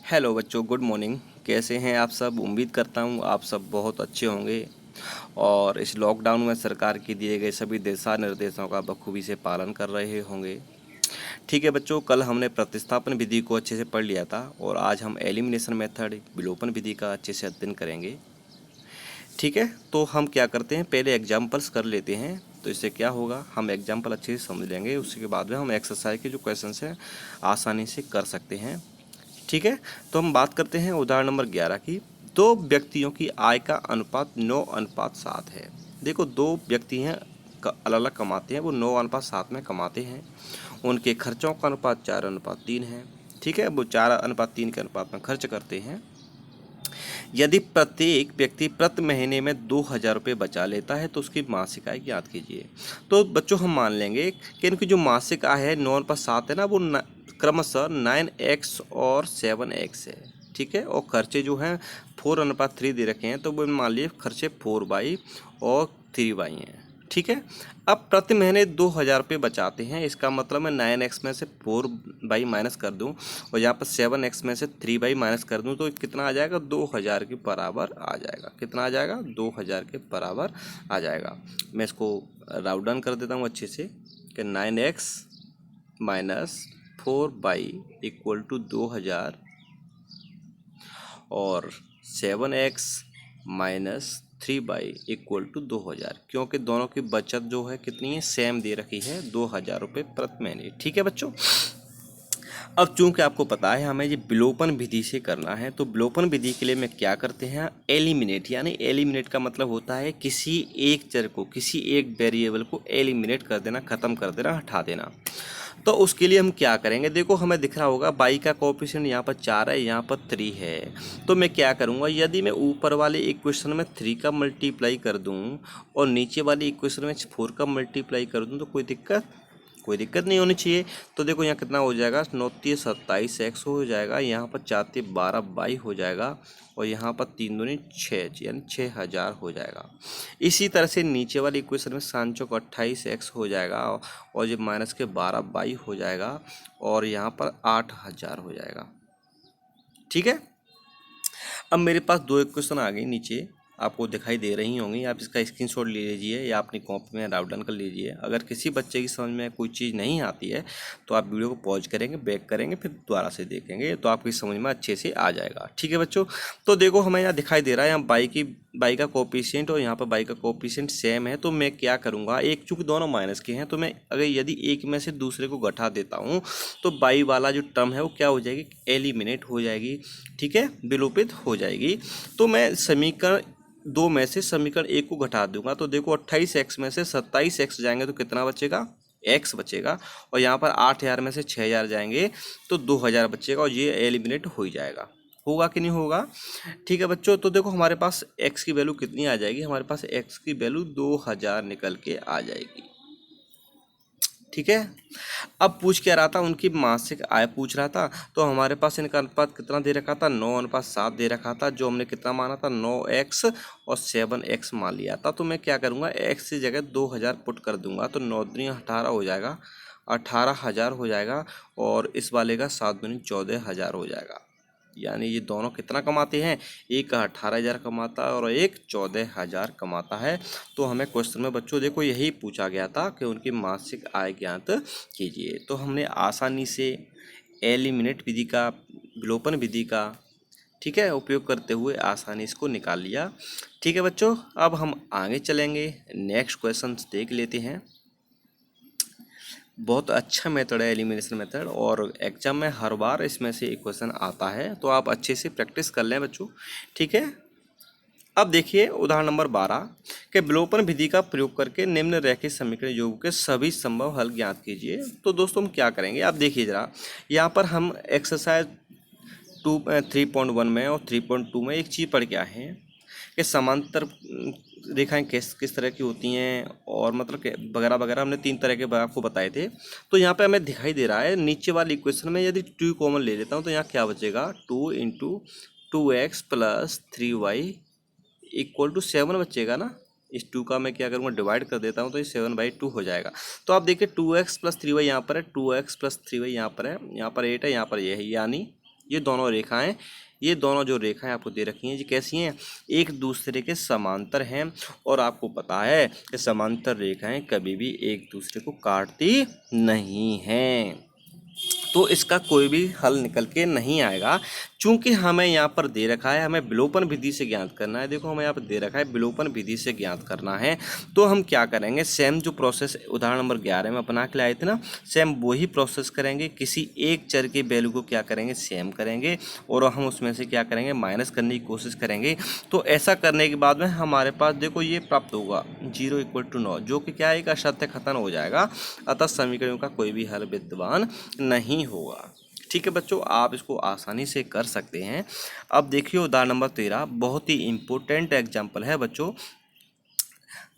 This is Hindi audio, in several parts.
हेलो बच्चों, गुड मॉर्निंग। कैसे हैं आप सब? उम्मीद करता हूँ आप सब बहुत अच्छे होंगे और इस लॉकडाउन में सरकार के दिए गए सभी दिशा निर्देशों का बखूबी से पालन कर रहे होंगे। ठीक है बच्चों, कल हमने प्रतिस्थापन विधि को अच्छे से पढ़ लिया था और आज हम एलिमिनेशन मेथड विलोपन विधि का अच्छे से अध्ययन करेंगे। ठीक है, तो हम क्या करते हैं, पहले एग्जाम्पल्स कर लेते हैं। तो इससे क्या होगा, हम एग्जाम्पल अच्छे से समझ लेंगे, उसके बाद में हम एक्सरसाइज के जो क्वेश्चन हैं आसानी से कर सकते हैं। ठीक है, तो हम बात करते हैं उदाहरण नंबर 11 की। दो व्यक्तियों की आय का अनुपात 9:7 है। देखो, दो व्यक्ति हैं, अलग अलग कमाते हैं, वो 9:7 में कमाते हैं। उनके खर्चों का अनुपात 4:3 है। ठीक है, वो 4:3 के अनुपात में खर्च करते हैं। यदि प्रत्येक व्यक्ति प्रति महीने में 2,000 रुपये बचा लेता है तो उसकी मासिक आय ज्ञात कीजिए। तो बच्चों हम मान लेंगे कि इनकी जो मासिक आय है 9:7 है ना, वो क्रमशः 9x और 7x है। ठीक है, और खर्चे जो हैं 4:3 दे रखे हैं, तो वो मान लीजिए खर्चे 4/, और 3/, हैं। ठीक है, अब प्रति महीने 2,000 रुपये बचाते हैं, इसका मतलब मैं 9x में से 4/, माइनस कर दूं और यहाँ पर 7x में से 3/, माइनस कर दूं, तो कितना आ जाएगा, 2,000 के बराबर आ जाएगा। कितना आ जाएगा, 2,000 के बराबर आ जाएगा। मैं इसको राउट डाउन कर देता हूँ अच्छे से कि 9x माइनस 4/, इक्वल टू 2,000, और 7x माइनस 3/, इक्वल टू 2,000, क्योंकि दोनों की बचत जो है कितनी है, सेम दे रखी है, 2,000 रुपये प्रति महीने। ठीक है बच्चों, अब चूंकि आपको पता है हमें ये विलोपन विधि से करना है, तो विलोपन विधि के लिए में क्या करते हैं, एलिमिनेट, यानी एलिमिनेट का मतलब होता है किसी एक चर को, किसी एक वेरिएबल को एलिमिनेट कर देना, ख़त्म कर देना, हटा देना। तो उसके लिए हम क्या करेंगे, देखो हमें दिख रहा होगा बाई का कोएफिशिएंट यहाँ पर 4 है, यहाँ पर 3 है। तो मैं क्या करूँगा, यदि मैं ऊपर वाले इक्वेशन में 3 का मल्टीप्लाई कर दूँ और नीचे वाली इक्वेशन में 4 का मल्टीप्लाई कर दूँ, तो कोई दिक्कत नहीं होनी चाहिए। तो देखो यहाँ कितना हो जाएगा, 9×3 27x हो जाएगा, यहाँ पर 4×3 12/, हो जाएगा, और यहाँ पर 3×2 6, यानी 6,000 हो जाएगा। इसी तरह से नीचे वाली इक्वेशन में 7×4 28x हो जाएगा, और ये माइनस के 12/, हो जाएगा, और यहाँ पर 8,000 हो जाएगा। ठीक है, अब मेरे पास दो इक्वेशन आ गई नीचे, आपको दिखाई दे रही होंगी। आप इसका स्क्रीनशॉट ले लीजिए या अपनी कॉपी में राउट डाउन कर लीजिए। अगर किसी बच्चे की समझ में कोई चीज़ नहीं आती है तो आप वीडियो को पॉज करेंगे, बैक करेंगे, फिर दोबारा से देखेंगे, तो आपकी समझ में अच्छे से आ जाएगा। ठीक है बच्चों, तो देखो हमें यहाँ दिखाई दे रहा है, यहाँ बाई का कोएफिशिएंट और यहाँ पर बाई का कोएफिशिएंट सेम है। तो मैं क्या करूँगा, एक चूँकि दोनों माइनस के हैं, तो मैं अगर यदि एक में से दूसरे को घटा देता हूँ तो बाई वाला जो टर्म है वो क्या हो जाएगी, एलिमिनेट हो जाएगी। ठीक है, विलोपित हो जाएगी। तो मैं समीकरण 2 में से समीकरण 1 को घटा दूंगा, तो देखो 28x में से 27x जाएंगे तो कितना बचेगा, x बचेगा, और यहाँ पर 8,000 में से 6,000 जाएंगे तो 2,000 बचेगा, और ये एलिमिनेट हो ही जाएगा। होगा कि नहीं होगा? ठीक है बच्चों, तो देखो हमारे पास x की वैल्यू कितनी आ जाएगी, हमारे पास x की वैल्यू 2,000 निकल के आ जाएगी। ठीक है, अब पूछ क्या रहा था, उनकी मासिक आय पूछ रहा था। तो हमारे पास इनका अनुपात कितना दे रखा था, 9:7 दे रखा था, जो हमने कितना माना था, 9x और 7x मान लिया था। तो मैं क्या करूँगा, x की जगह 2,000 पुट कर दूंगा, तो 9×2 18 हो जाएगा, 18,000 हो जाएगा, और इस वाले का 7×2 14,000 हो जाएगा। यानी ये दोनों कितना कमाते हैं, एक 18,000 कमाता है और एक 14,000 कमाता है। तो हमें क्वेश्चन में बच्चों देखो यही पूछा गया था कि उनकी मासिक आय ज्ञात कीजिए। तो हमने आसानी से एलिमिनेट विधि का, विलोपन विधि का, ठीक है, उपयोग करते हुए आसानी इसको निकाल लिया। ठीक है बच्चों, अब हम आगे चलेंगे, नेक्स्ट क्वेश्चन देख लेते हैं। बहुत अच्छा मेथड है एलिमिनेशन मेथड, और एग्जाम में हर बार इसमें से एक क्वेश्चन आता है, तो आप अच्छे से प्रैक्टिस कर लें बच्चों। ठीक है, अब देखिए उदाहरण नंबर 12 के विलोपन विधि का प्रयोग करके निम्न रैखिक समीकरण योग के सभी संभव हल ज्ञात कीजिए। तो दोस्तों हम क्या करेंगे, आप देखिए जरा, यहाँ पर हम एक्सरसाइज 3.1 में और 3.2 में एक चीज़ पढ़ के आए हैं कि समांतर रेखाएं किस किस तरह की होती हैं, और मतलब कि वगैरह वगैरह हमने 3 तरह के आपको बताए थे। तो यहाँ पे हमें दिखाई दे रहा है नीचे वाली इक्वेशन में यदि 2 कॉमन ले लेता हूँ तो यहाँ क्या बचेगा, 2 × 2x + 3y = 7 बचेगा ना। इस 2 का मैं क्या करूँगा, डिवाइड कर देता हूँ, तो ये 7/2 हो जाएगा। तो आप देखिए 2x + 3y यहाँ पर है, 2x + 3y यहाँ पर है, यहाँ पर 8 है, यहाँ पर ये है, यानी ये दोनों जो रेखाएं आपको दे रखी हैं ये कैसी हैं, एक दूसरे के समांतर हैं। और आपको पता है कि समांतर रेखाएं कभी भी एक दूसरे को काटती नहीं हैं। तो इसका कोई भी हल निकल के नहीं आएगा, चूंकि हमें यहाँ पर दे रखा है हमें विलोपन विधि से ज्ञात करना है। देखो हमें यहाँ पर दे रखा है विलोपन विधि से ज्ञात करना है। तो हम क्या करेंगे, सेम जो प्रोसेस उदाहरण नंबर 11 में अपना के लाए थे ना, सेम वही प्रोसेस करेंगे। किसी एक चर के वैल्यू को क्या करेंगे, सेम करेंगे और हम उसमें से क्या करेंगे, माइनस करने की कोशिश करेंगे। तो ऐसा करने के बाद में हमारे पास देखो ये प्राप्त होगा 0 = 9, जो कि क्या है, एक असत्य खतन हो जाएगा। अतः समीकरणों का कोई भी हल विद्यमान नहीं होगा। ठीक है बच्चों, आप इसको आसानी से कर सकते हैं। अब देखिए उदाहरण नंबर 13 बहुत ही इंपॉर्टेंट एग्जाम्पल है बच्चों।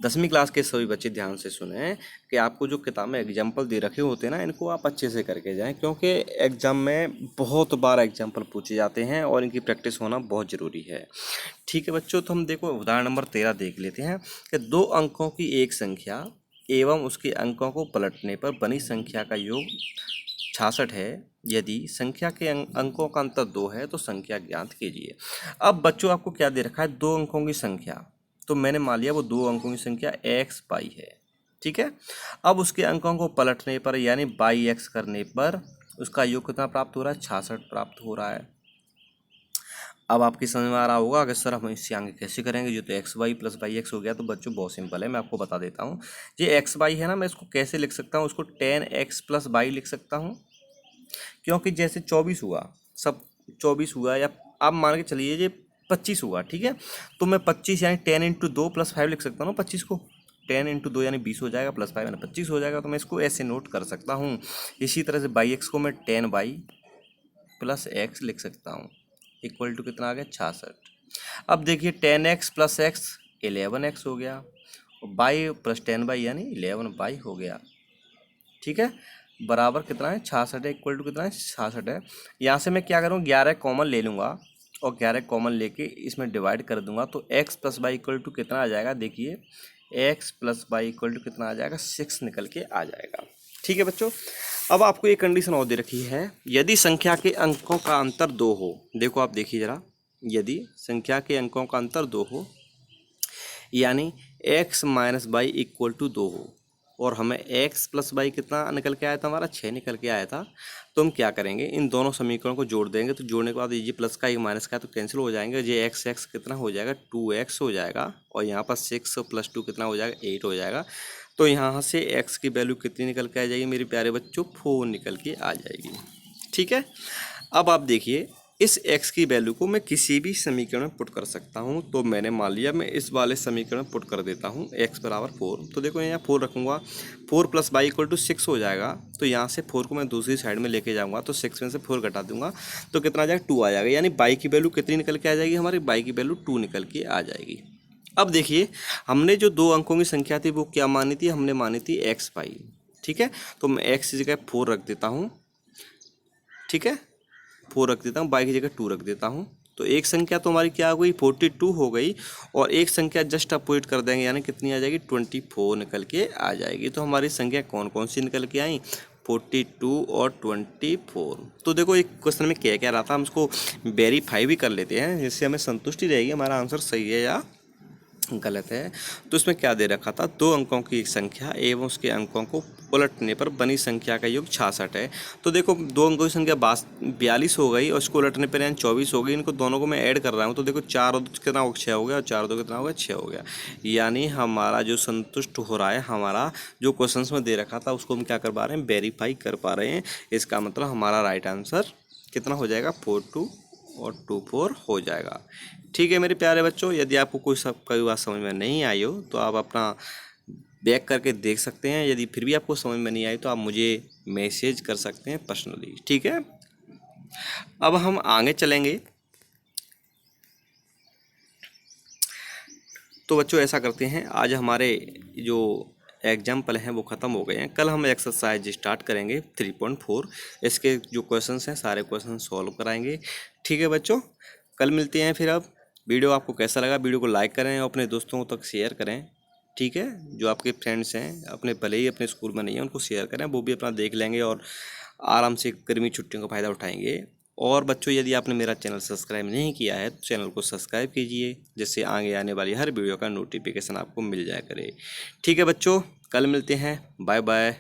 10वीं क्लास के सभी बच्चे ध्यान से सुने कि आपको जो किताब में एग्जाम्पल दे रखे होते हैं ना, इनको आप अच्छे से करके जाएं, क्योंकि एग्जाम में बहुत बार एग्जाम्पल पूछे जाते हैं और इनकी प्रैक्टिस होना बहुत ज़रूरी है। ठीक है बच्चों, तो हम देखो उदाहरण नंबर 13 देख लेते हैं कि 2 अंकों की एक संख्या एवं उसके अंकों को पलटने पर बनी संख्या का योग 66 है। यदि संख्या के अंकों का अंतर 2 है तो संख्या ज्ञात कीजिए। अब बच्चों आपको क्या दे रखा है, 2 अंकों की संख्या, तो मैंने मान लिया वो 2 अंकों की संख्या x पाई है। ठीक है, अब उसके अंकों को पलटने पर यानी बाई x करने पर उसका योग कितना प्राप्त हो रहा है, 66 प्राप्त हो रहा है। अब आपकी समझ में आ रहा होगा कि सर हम इससे आगे कैसे करेंगे, जो तो x y plus y x हो गया। तो बच्चों बहुत सिंपल है, मैं आपको बता देता हूँ। ये एक्स वाई है ना, मैं इसको कैसे लिख सकता हूँ, उसको 10x प्लस बाई लिख सकता हूँ, क्योंकि जैसे 24 हुआ, सब 24 हुआ, या आप मान के चलिए ये 25 हुआ। ठीक है, तो मैं 25 यानी 10 × 2 + 5 लिख सकता हूँ ना। 25 को 10 × 2 यानी 20 हो जाएगा, प्लस 5 यानी 25 हो जाएगा। तो मैं इसको ऐसे नोट कर सकता हूँ। इसी तरह से बाई एक्स को मैं 10y प्लस एक्स लिख सकता हूँ, इक्वल टू कितना आ गया, 66। अब देखिए 10x प्लस एक्स 11x हो गया, और बाई प्लस 10y यानी 11y हो गया। ठीक है, बराबर कितना है, 66 है, इक्वल टू कितना है, 66 है। यहाँ से मैं क्या करूँ, 11 कॉमन ले लूँगा और 11 कॉमन लेके इसमें डिवाइड कर दूंगा। तो x plus y equal to कितना आ जाएगा, देखिए x plus y equal to कितना आ जाएगा, 6 निकल के आ जाएगा। ठीक है बच्चों, अब आपको एक कंडीशन और दे रखी है, यदि संख्या के अंकों का अंतर 2 हो। देखो आप देखिए जरा, यदि संख्या के अंकों का अंतर 2 हो यानी x minus y equal to 2 हो, और हमें x प्लस बाई कितना निकल के आया था, हमारा 6 निकल के आया था। तो हम क्या करेंगे, इन दोनों समीकरणों को जोड़ देंगे। तो जोड़ने के बाद ये प्लस का ये माइनस का तो कैंसिल हो जाएंगे। ये x कितना हो जाएगा, 2x हो जाएगा, और यहाँ पर 6 + 2 कितना हो जाएगा, 8 हो जाएगा। तो यहाँ से x की वैल्यू कितनी निकल के आ जाएगी मेरे प्यारे बच्चों, 4 निकल के आ जाएगी। ठीक है, अब आप देखिए इस x की वैल्यू को मैं किसी भी समीकरण में पुट कर सकता हूँ। तो मैंने मान लिया मैं इस वाले समीकरण में पुट कर देता हूँ x बराबर 4। तो देखो यहाँ 4 रखूँगा, 4 + बाई इक्वल टू 6 हो जाएगा। तो यहाँ से 4 को मैं दूसरी साइड में लेके जाऊँगा, तो 6 में से 4 घटा दूंगा तो कितना आ जाएगा, 2 आ जाएगा। यानी बाई की वैल्यू कितनी निकल के आ जाएगी, हमारी बाई की वैल्यू 2 निकल के आ जाएगी। अब देखिए हमने जो 2 अंकों की संख्या थी वो क्या मानी थी, हमने मानी थी x पाई। ठीक है, तो मैं x की जगह 4 रख देता हूँ। ठीक है, 4 रख देता हूँ, बाई की जगह 2 रख देता हूँ। तो एक संख्या तो हमारी क्या हो गई, 42 हो गई, और एक संख्या जस्ट अपोजिट कर देंगे यानी कितनी आ जाएगी, 24 निकल के आ जाएगी। तो हमारी संख्या कौन कौन सी निकल के आई, 42 और 24। तो देखो एक क्वेश्चन में क्या क्या रहा था, हम इसको वेरीफाई भी कर लेते हैं, जिससे हमें संतुष्टि रहेगी हमारा आंसर सही है या गलत है। तो इसमें क्या दे रखा था, 2 अंकों की एक संख्या एवं उसके अंकों को उलटने पर बनी संख्या का योग 66 है। तो देखो 2 अंकों की संख्या 42 हो गई और इसको उलटने पर यानी 24 हो गई। इनको दोनों को मैं ऐड कर रहा हूँ, तो देखो 4 और 2 कितना हो, 6 हो गया, और 4 और 2 कितना हो गया, 6 हो गया। यानी हमारा जो संतुष्ट हो रहा है, हमारा जो क्वेश्चन में दे रखा था उसको हम क्या कर पा रहे हैं, वेरीफाई कर पा रहे हैं। इसका मतलब हमारा राइट आंसर कितना हो जाएगा, 42 और 24 हो जाएगा। ठीक है मेरे प्यारे बच्चों, यदि आपको कोई बात समझ में नहीं आई हो तो आप अपना बैक करके देख सकते हैं। यदि फिर भी आपको समझ में नहीं आई तो आप मुझे मैसेज कर सकते हैं पर्सनली। ठीक है, अब हम आगे चलेंगे। तो बच्चों ऐसा करते हैं, आज हमारे जो एग्जाम्पल हैं वो ख़त्म हो गए हैं। कल हम एक्सरसाइज स्टार्ट करेंगे 3.4। इसके जो क्वेश्चंस हैं सारे क्वेश्चन सॉल्व कराएंगे। ठीक है बच्चों, कल मिलते हैं फिर। अब वीडियो आपको कैसा लगा, वीडियो को लाइक करें और अपने दोस्तों तक शेयर करें। ठीक है, जो आपके फ्रेंड्स हैं अपने, भले ही अपने स्कूल में नहीं है, उनको शेयर करें, वो भी अपना देख लेंगे और आराम से गर्मी छुट्टियों का फ़ायदा उठाएंगे। और बच्चों यदि आपने मेरा चैनल सब्सक्राइब नहीं किया है तो चैनल को सब्सक्राइब कीजिए, जिससे आगे आने वाली हर वीडियो का नोटिफिकेशन आपको मिल जाया करे। ठीक है बच्चों, कल मिलते हैं। Bye bye.